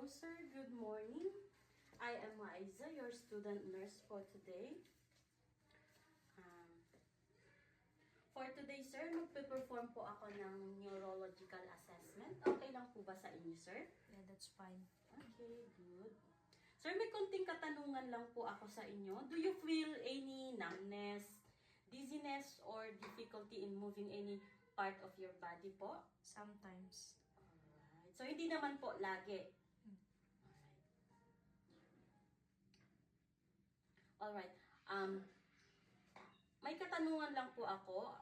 Hello, sir. Good morning. I am Aiza, your student nurse for today. For today, sir, magpe-perform po ako ng neurological assessment. Okay lang po ba sa inyo, sir? Yeah, that's fine. Okay, good. Sir, may konting katanungan lang po ako sa inyo. Do you feel any numbness, dizziness, or difficulty in moving any part of your body po? Sometimes. Alright. So, hindi naman po lagi. Alright. May katanungan lang po ako.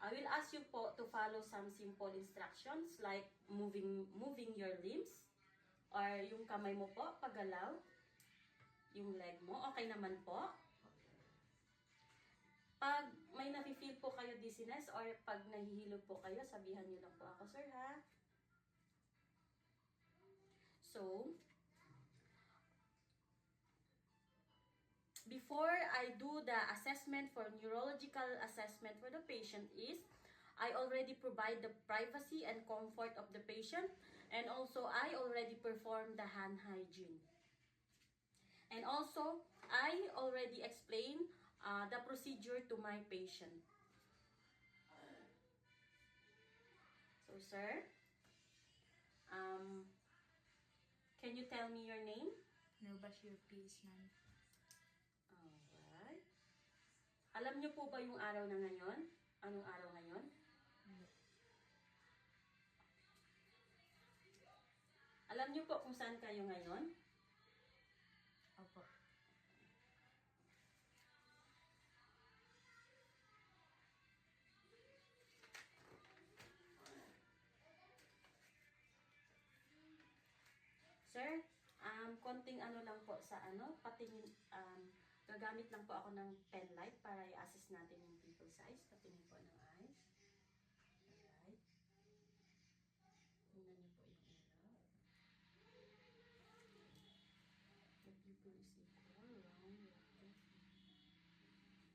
I will ask you po to follow some simple instructions like moving your limbs or yung kamay mo po, paggalaw. Yung leg mo, okay naman po. Pag may nafe-feel po kayo dizziness or pag nahihilo po kayo, sabihan niyo lang po ako, sir, ha? So, before I do the assessment for neurological assessment for the patient is, I already provide the privacy and comfort of the patient, and also I already perform the hand hygiene. And also, I already explain the procedure to my patient. So, sir, can you tell me your name? Nurbashir Pisman. Alright. Alam niyo po ba yung araw na ngayon? Anong araw ngayon? Hindi. Alam niyo po kung saan kayo ngayon? Opo. Sir, konting ano lang po sa patingin, gagamit lang po ako ng pen light para i-assess natin yung pupil size. Patingin po ng eyes. Alright. Tingnan niyo po yung ilaw. The pupil is equal, round, reactive.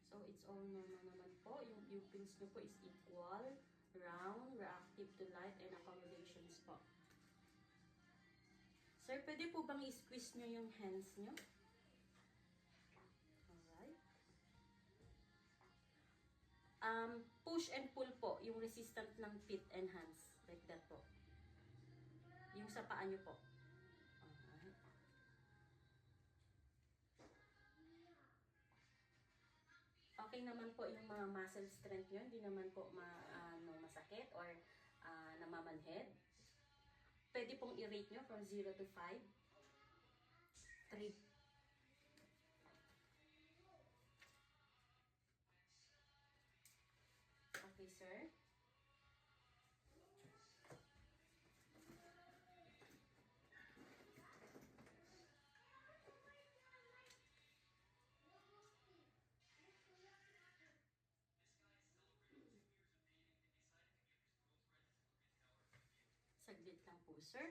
So, it's all normal naman po. Yung pupils niyo po is equal, round, reactive to light, and accommodations po. Sir, pwede po bang i-squeeze nyo yung hands nyo? Alright. Push and pull po, yung resistant ng feet and hands. Like that po. Yung sa paa nyo po. Alright. Okay naman po yung mga muscle strength nyo. Hindi naman po masakit or namamanhead. Pwede pong i-rate nyo from 0 to 5. 3. Okay, sir. Saglit lang po, sir.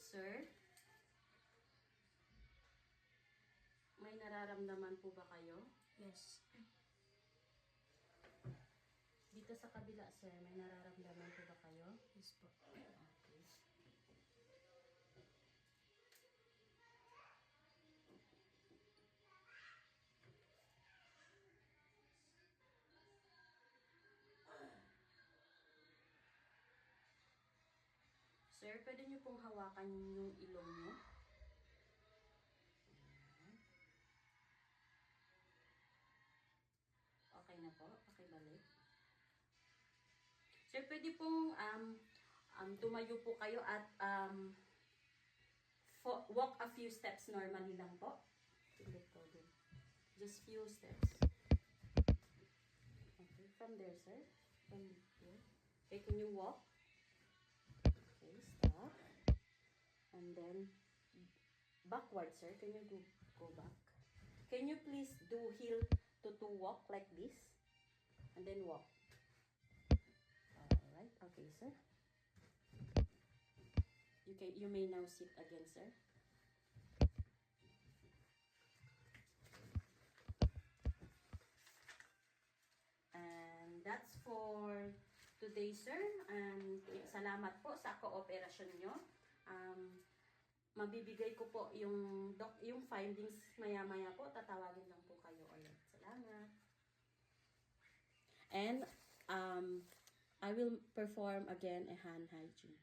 Sir, may nararamdaman po ba kayo? Yes. Dito sa kabila, sir, may nararamdaman po ba kayo? Yes po. Okay. Sir, pwede niyo pong hawakan yung ilong niyo. Okay na po. Pakibalik. Sir, pwede pong tumayo po kayo at walk a few steps normally lang po. Just few steps. Okay, from there, sir. From here. Okay, can you walk? Okay, stop. And then, backward, sir. Can you go back? Can you please do heel to walk like this? And then walk. Alright, okay, sir. You may now sit again, sir. that's for today, sir. And salamat po sa kooperasyon nyo. Mabibigay ko po yung findings maya-maya po. Tatawagin lang po kayo ulit. Salamat. And I will perform again a hand hygiene.